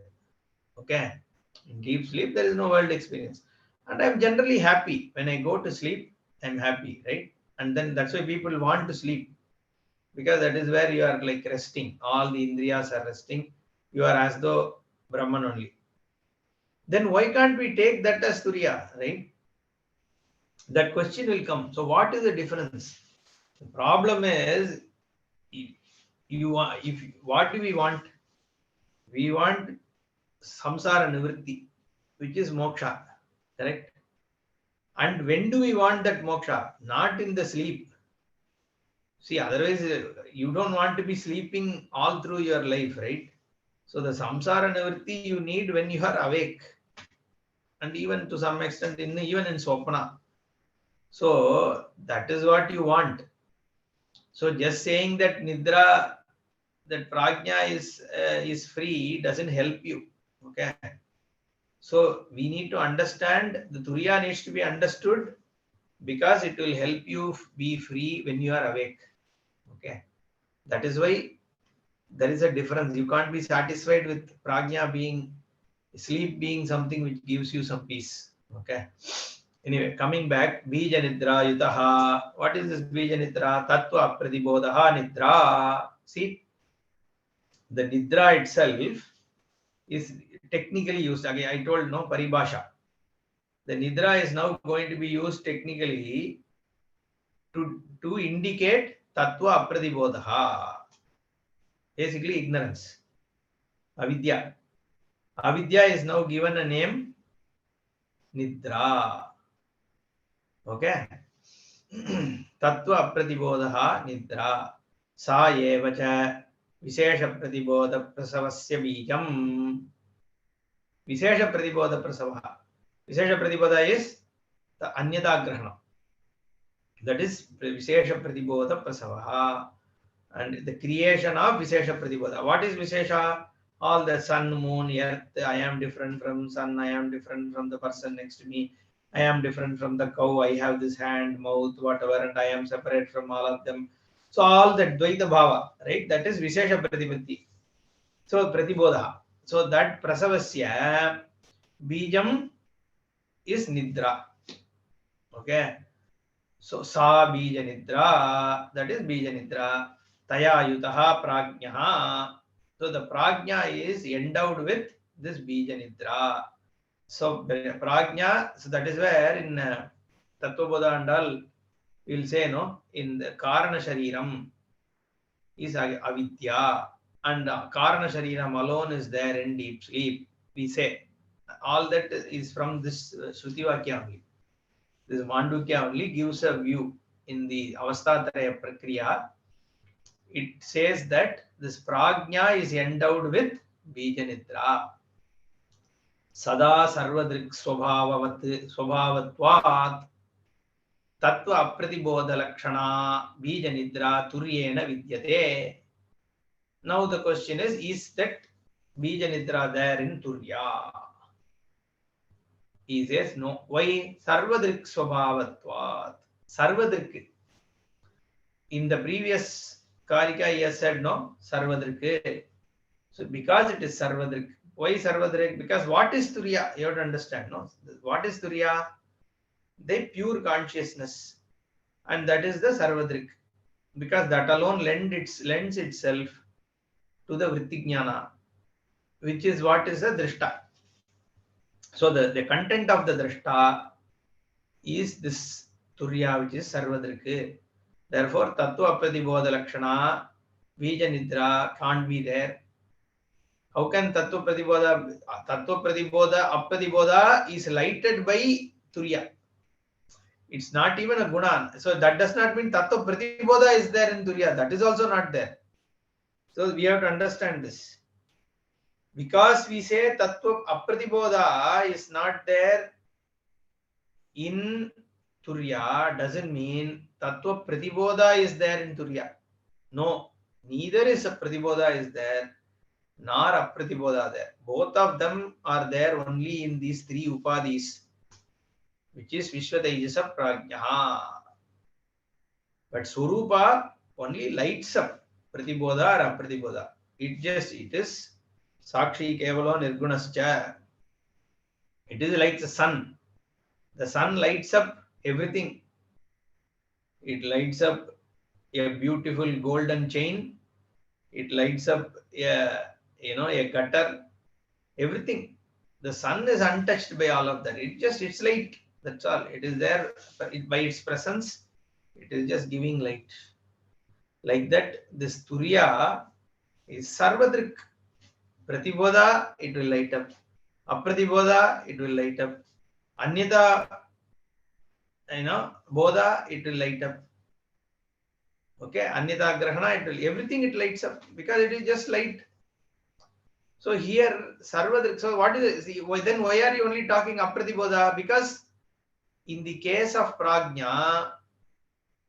Okay, in deep sleep there is no world experience, and I am generally happy when I go to sleep. I am happy, right? And then that's why people want to sleep, because that is where you are like resting. All the indriyas are resting. You are as though Brahman only. Then why can't we take that as turiya, right? That question will come. So what is the difference? The problem is, what do we want? We want samsara nivritti, which is moksha, correct? And when do we want that moksha? Not in the sleep. See, otherwise you don't want to be sleeping all through your life, right? So the samsara nivritti you need when you are awake, and even to some extent even in swapna. So that is what you want. So just saying that nidra, that prajna is free doesn't help you. Okay. So we need to understand, the turiya needs to be understood, because it will help you be free when you are awake. Okay. That is why there is a difference. You can't be satisfied with prajna sleep being something which gives you some peace. Okay. Anyway, coming back, bija nidra yutaha. What is this bija nidra? Tattva pratibodha nidra. See, the nidra itself is technically used. Again, I told no paribhasha. The nidra is now going to be used technically to indicate tattva apratibodha. Basically, ignorance. Avidya. Avidya is now given a name, nidra. Okay. Tattva apratibodha nidra. Sa eva cha vishesha pratibodha prasavasya bijam. Vishesha pratibodha prasavaha. Vishesha pratibodha is the anyata grahana. That is vishesha pratibodha prasavaha. And the creation of vishesha pratibodha. What is vishesha? all the sun, moon, earth, I am different from sun, I am different from the person next to me, I am different from the cow, I have this hand, mouth, whatever, and I am separate from all of them. So all that Dvaita Bhava, right? That is Vishesha Pratipatti. So Pratibodha. So that Prasavasya Bijam is Nidra. Okay. So Sa Bija Nidra, that is Bija Nidra. Taya Yutaha Prajnaha. So the Prajna is endowed with this Bija Nidra. So Prajna, so that is where in Tattva Bodha and all, we'll say, no, in the Karana Shariram is Avidya, and Karana Shariram alone is there in deep sleep. We say all that is from this Shruti Vakya only. This Mandukya only gives a view in the Avastatraya Prakriya. It says that this Prajna is endowed with Bijanidra. Sada Sarvadrik Swabhavatvat Tattva Apratibodha Lakshana Bijanidra Turyena Vidyate. Now the question is that Bija Nidra there in Turya? He says no. Why? Sarvadrik Swabhavatvat. Sarvadrik. In the previous Karika he has said no, Sarvadrik. So because it is Sarvadrik. Why Sarvadrik? Because what is Turya? You have to understand, no? What is Turya? The pure consciousness. And that is the Sarvadrik. Because that alone lends itself to the Vrittignana, which is what is the Drishta. So the content of the Drishta is this Turya, which is Sarvadrik. Therefore, Tattva Pratibodha Lakshana, Bija Nidra can't be there. How can Tattva Pratibodha, Apratibodha is lighted by Turya. It's not even a Guna. So that does not mean Tattva Pratibodha is there in Turya. That is also not there. So we have to understand this. Because we say Tattva Apratibodha is not there in Turya, doesn't mean Tattva Pratibodha is there in Turya. No, neither is a Pratibodha is there, nor Apratibodha there. Both of them are there only in these three Upadhis, which is Vishwatejasa Prajna. But Swarupa only lights up Pratibodha or Apratibodha. It is Sakshi Kevalo Nirgunascha. It is like the sun. The sun lights up everything. It lights up a beautiful golden chain. It lights up a gutter. Everything. The sun is untouched by all of that. It's light. That's all. It is there by its presence. It is just giving light. Like that, this Turiya is Sarvadrik. Pratibodha, it will light up. Apratibodha, it will light up. Anyata, Bodha, it will light up. Okay, Anyata Grahana, everything it lights up because it is just light. So here, Sarvadrik, so what is it? Then why are you only talking Apratibodha? Because in the case of Prajna,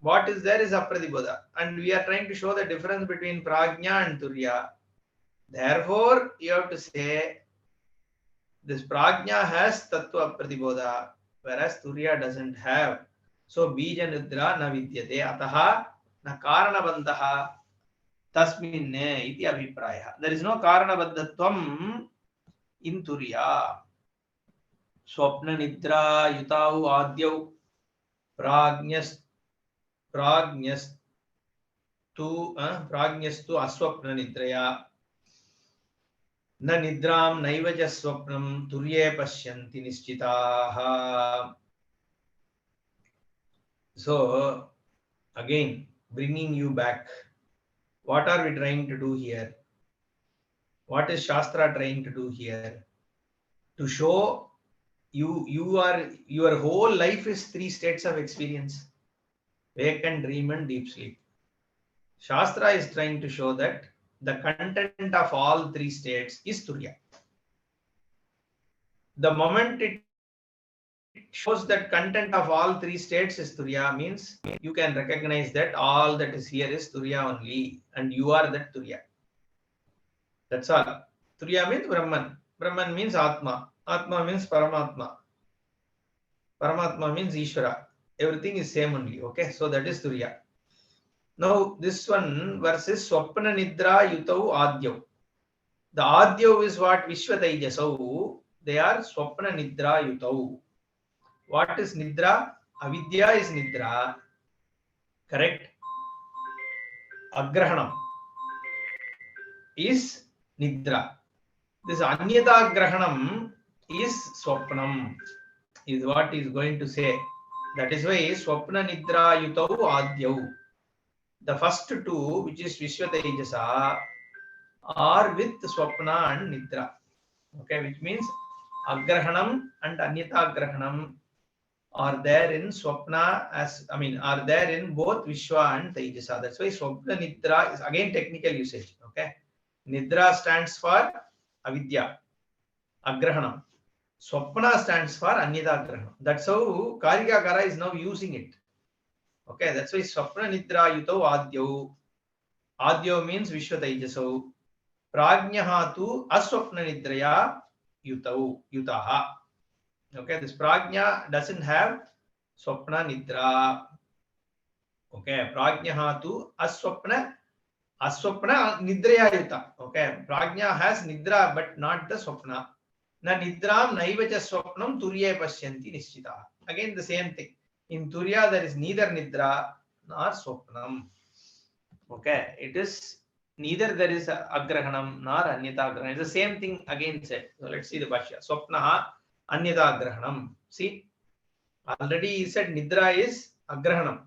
what is there is Apratibodha. And we are trying to show the difference between Prajna and Turya. Therefore, you have to say this Prajna has Tattva Pratibodha, whereas Turya doesn't have. So Bija Nidra na vidyate ataha na Karanabandaha tasminne iti abhipraya. There is no Karanabandhatvam in Turya. Swapna Nidra Yutau Adyau Prajnastu Aswapna Nidraya. Na nidram naivaja swapnam turye pashyanti nischitaha. So again, bringing you back, what are we trying to do here? What is Shastra trying to do here? To show your whole life is three states of experience: wake and dream and deep sleep. Shastra is trying to show that the content of all three states is Turya. The moment it shows that content of all three states is Turya, means you can recognize that all that is here is Turya only, and you are that Turya. That's all. Turiya means Brahman. Brahman means Atma. Atma means Paramatma. Paramatma means Ishvara. Everything is same only. Okay, so that is Turiya. Now this one versus Swapna Nidra Yutau Adyav. The Adyav is what? Vishwa Taijasau. They are Swapna Nidra Yutau. What is Nidra? Avidya is Nidra. Correct? Agrahanam is Nidra. This Anyata Grahanam is Swapnam, is what he is going to say. That is why Swapna Nidra Yutau Adyav. The first two, which is Vishwa Tejasa, are with Swapna and Nidra. Okay, which means Agrahanam and Anyata Grahanam are there in Swapna are there in both Vishwa and Tejasa. That's why Swapna Nidra is again technical usage. Okay, Nidra stands for Avidya, Agrahanam. Swapna stands for Anyata Grahanam. That's how Karika is now using it. Okay, that's why Swapna Nidra Yutau Adyav. Adyav means Vishwa Tejasau. Prajnaha tu Aswapna Nidraya Yutaha. Okay, this Prajna doesn't have Swapna Nidra. Okay, Prajnaha tu Aswapna Nidraya Yuta. Okay, Prajna has Nidra but not the Swapna. Na Nidram Naivacha Swapnam Turiya Pashyanti Nishchita. Again, the same thing. In Turiya, there is neither Nidra nor Swapnam. Okay, it is neither there is Agrahanam nor Anyata Grahanam. It's the same thing again said. So let's see the Bhashya. Swapnaha Anyata Grahanam. See, already he said Nidra is Agrahanam.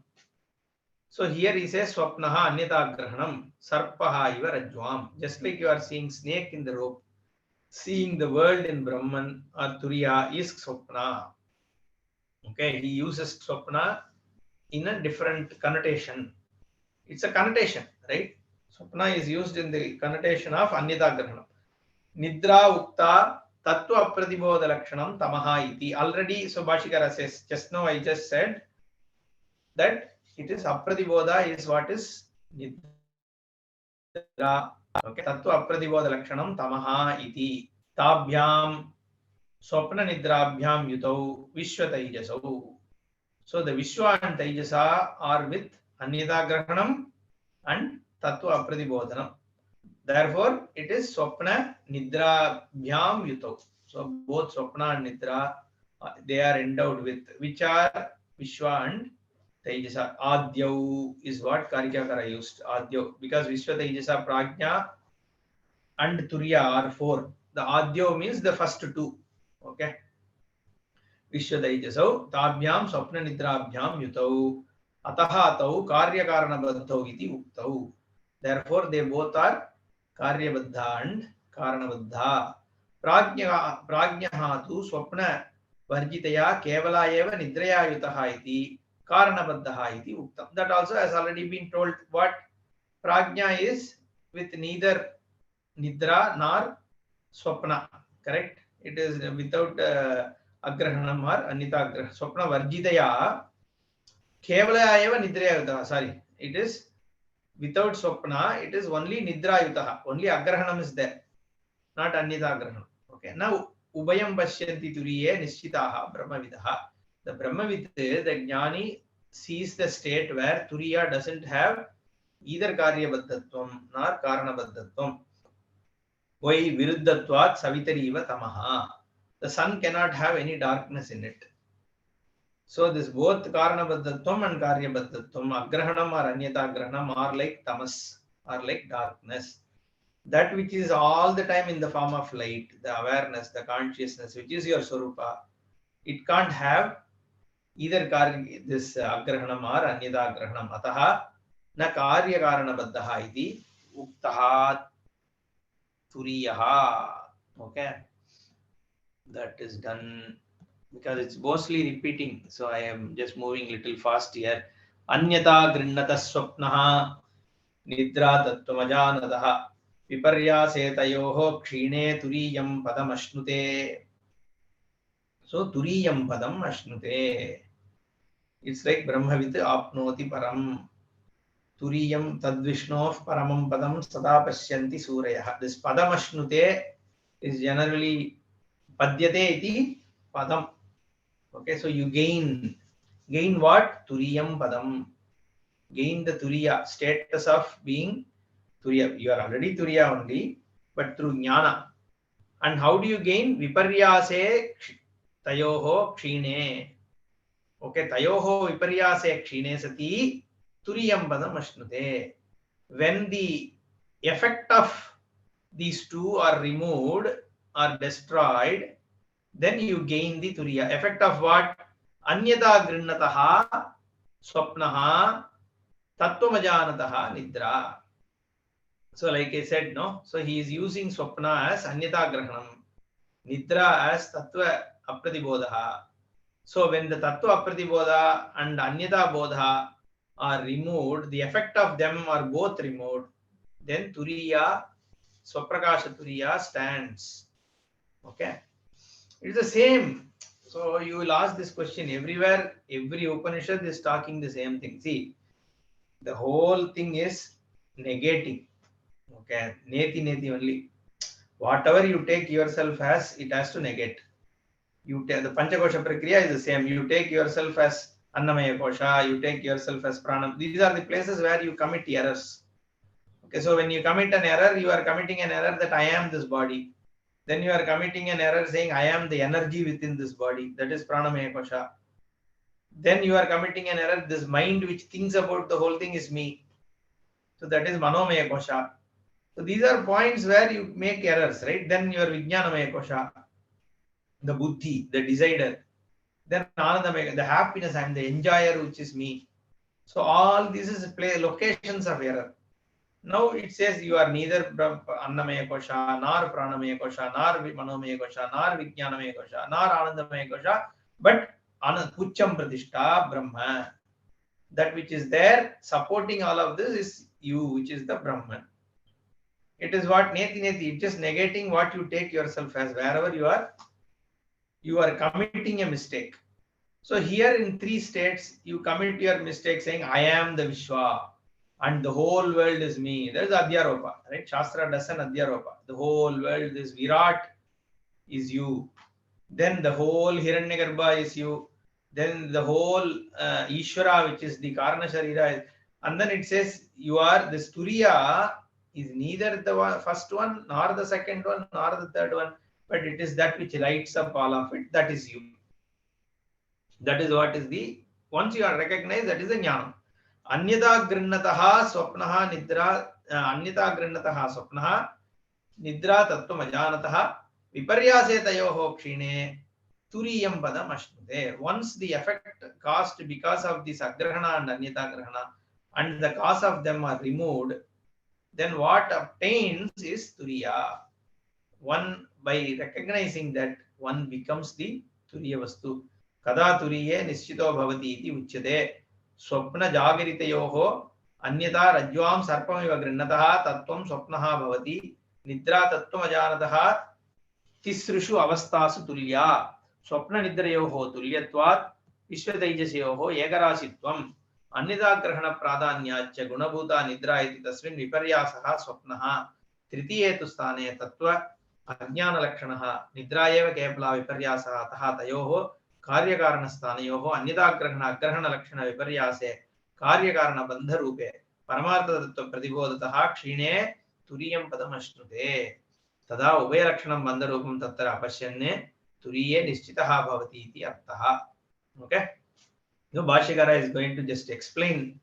So here he says Swapnaha Anyata Grahanam. Sarpaha iva Rajvam. Just like you are seeing snake in the rope, seeing the world in Brahman or Turiya is Swapna. Okay, he uses Swapna in a different connotation. It's a connotation, right? Swapna is used in the connotation of Anyata Grahanam. Nidra Ukta Tattva Apratibodha Lakshanam Tamaha iti. Already, so Bhashikara says, just now I just said that it is Apratibodha is what is Nidra. Okay, Tattva Apratibodha Lakshanam Tamaha iti. Tabhyam Swapna Nidrabhyam Yutau Vishwa Taijasau. So the Vishwa and Taijasa are with Anyata Grahanam and Tattva Apratibodhanam. Therefore, it is Swapna Nidra Bhyam Yutau. So both Swapna and Nidra, they are endowed with, which are Vishwa and Taijasa. Adyav is what Karika used. Adyav, because Vishwa Taijasa Prajna and Turiya are four. The Adyav means the first two. Okay. Vishwa Taijasau, Tabhyam Swapna Nidrabhyam Yutau. Ataha Tau Karya Karana Baddhau iti Uktau. Therefore, they both are Karya Baddha and Karana Baddha. Prajnaha tu Swapna Varjitaya Kevala Eva Nidraya Yutaha iti Karana Baddha iti Uktam. That also has already been told what Prajna is with neither Nidra nor Swapna. Correct? It is without Agrahanam or Anyata Grahanam. Swapna Varjitaya Kevala Eva Nidraya Yutaha. Sorry, it is without Swapna, it is only Nidra Yutaha. Only Agrahanam is there, not Anyata Grahanam. Okay. Now, Ubayam Pashyanti Turiye Nishchitaha Brahmavidaha. The Brahmavid, the Jnani, sees the state where Turiya doesn't have either Karya Baddhatvam nor Karana Baddhatvam. Why Viruddhatvat Savitariva Tamaha. The sun cannot have any darkness in it. So this both Karana Baddhatvam and Karya Baddhatvam, Agrahanam or Anyata Grahanam are like tamas, are like darkness. That which is all the time in the form of light, the awareness, the consciousness, which is your Swarupa, it can't have either this Agrahanam or Anyata Grahanam. Ataha na Karya Karana Baddhaha iti Uktaha Turiyaha. Okay. That is done. Because it's mostly repeating, so I am just moving little fast here. Anyata Grinnata Swapnaha Nidra Tattvamajanataha Viparyasetayoho Kshine Turiyam Padam Ashnute. So Turiyam Padam Ashnute. It's like Brahmavit Apnoti Param. Turiyam Tadvishnof Paramam Padam Sada Pashyanti Suraya. This Padam Ashnute is generally padyate iti padam. Okay, so you gain what? Turiyam padam. Gain the turiya, status of being turiya. You are already turiya only, but through jnana. And how do you gain? Viparyase tayoho kshine. Okay, tayoho viparyase kshine sati turiyam padam ashnute. When the effect of these two are removed or destroyed, then you gain the turiya. Effect of what? Anyata grinnataha swapnaha tattvamajanataha nidra. So like I said, no, so he is using swapna as anyata grahanam, nidra as tattva apratibodha. So when the tattva apratibodha and anyata bodha are removed, the effect of them are both removed, then turiya, swaprakasha turiya stands. Okay, it is the same. So you will ask this question everywhere. Every Upanishad is talking the same thing. See, the whole thing is negating. Okay, neti only. Whatever you take yourself as, it has to negate. You take the Panchakosha Prakriya is the same. You take yourself as Annamaya Kosha, you take yourself as Pranam. These are the places where you commit errors. Okay, so when you commit an error, you are committing an error that I am this body. Then you are committing an error saying I am the energy within this body. That is Pranamaya Kosha. Then you are committing an error. This mind which thinks about the whole thing is me. So that is Manomaya Kosha. So these are points where you make errors, right? Then your Vijnanamaya Kosha, the Buddhi, the decider. Then Anandamaya, the happiness, I am the enjoyer, which is me. So all this is locations of error. Now it says you are neither Annamaya Kosha, nor Pranamaya Kosha, nor Manomaya Kosha, nor Vijnanamaya Kosha, nor Anandamaya Kosha, but Pucham Pradishta Brahma. That which is there supporting all of this is you, which is the Brahman. It is what neti, it's just negating what you take yourself as. Wherever you are committing a mistake. So here in 3 states, you commit your mistake saying, I am the Vishwa and the whole world is me. That is Adhyaropa, right? Shastra does an Adhyaropa. The whole world is Virat is you. Then the whole Hiranyagarbha is you. Then the whole Ishvara, which is the Karana Sharira. And then it says, you are, this Turiya is neither the first one, nor the second one, nor the third one, but it is that which lights up all of it. That is you. That is what is the, once you are recognized, that is the jnana. Anyata grinnataha swapnaha nidra, anyata grinnataha swapnaha nidra tattvam ajanataha viparyase tayoho kshine turiyam padam ashnute. Once the effect caused because of this agrahana and anyata grahana and the cause of them are removed, then what obtains is turiya. One, by recognizing that, one becomes the turiya vastu. Kada turiye nischito bhavati iti uchyate. Swapna jagaritayoho anyata rajvam sarpamiva grinnataha tattvam swapnaha bhavati nidra tattvam ajanataha tisrishu avastasu tulya. Swapna nidrayoho tulyatvat vishwataijasayoho ekarasitvam anyata grahana pradanyacya gunabhuta nidra iti tasmin viparyasaha swapnaha tritiye tu sthane tattva अज्ञान लक्षणः निद्रा एव केवला विपर्यासः अतः तयोः कार्यकारणस्थानयोः अन्यदाग्रहण अग्रहण लक्षण विपर्यासे कार्यकारणबन्धरूपे परमार्थतत्त्व प्रतिबोधतः क्षीणे तुरीयं पदमश्नुते तदा उभयलक्षणं बन्धरूपं तत्र अपश्यन् तुरीये निश्चितः भवति इति अर्थः. Okay, now Bhashyakara is going to just explain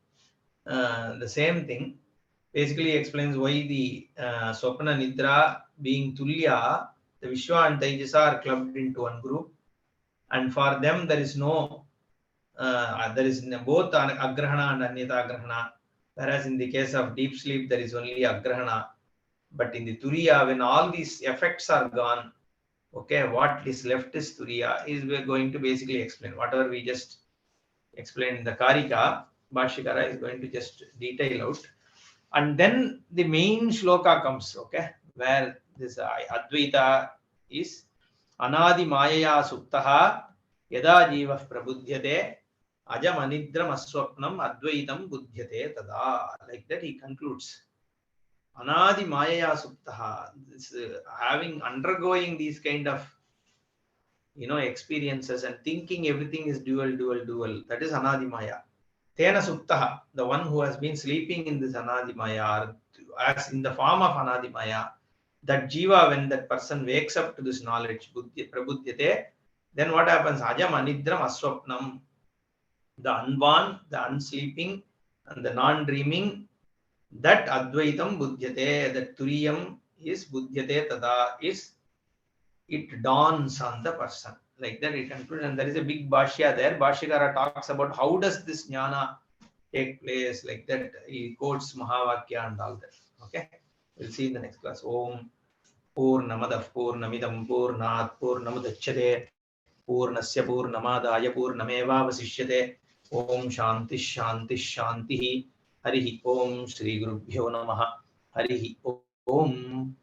the same thing. Basically explains why the Swapna Nidra being Tulya, the Vishwa and Taijasa are clubbed into one group, and for them there is no, there is both Agrahana and Anyata Agrahana, whereas in the case of deep sleep there is only Agrahana. But in the Turiya, when all these effects are gone, okay, what is left is Turiya, is we're going to basically explain. Whatever we just explained in the Karika, Bhashyakara is going to just detail out. And then the main shloka comes, okay, where this Advaita is Anadi Mayaya Suktaha Yada Jivah Prabudhyate Ajam Anidram Aswapnam Advaitam Budhyate Tada. Like that he concludes. Anadi Mayaya Suptaha. Having undergoing these kind of experiences and thinking everything is dual. That is Anadi Maya. Tena Suptaha, the one who has been sleeping in this Anadi Maya, as in the form of Anadi Maya, that Jiva, when that person wakes up to this knowledge, Prabudhyate, then what happens? Ajam Anidram Aswapnam, the unborn, the unsleeping, and the non-dreaming, that Advaitam Budhyate, that Turiyam is Budhyate Tada, is it dawns on the person. Like that it concludes, and there is a big Bhashya there. Bhashyakara talks about how does this jnana take place, like that. He quotes Mahavakya and all that. Okay, we'll see in the next class. Om Purnamadav Purnamidam Purnat Purnamudachyate Purnasya Purnamadaya Purnameva Vasishyate. Om Shanti Shanti Shanti. Harihi Om Shri Gurubhyo Namaha. Harihi Om.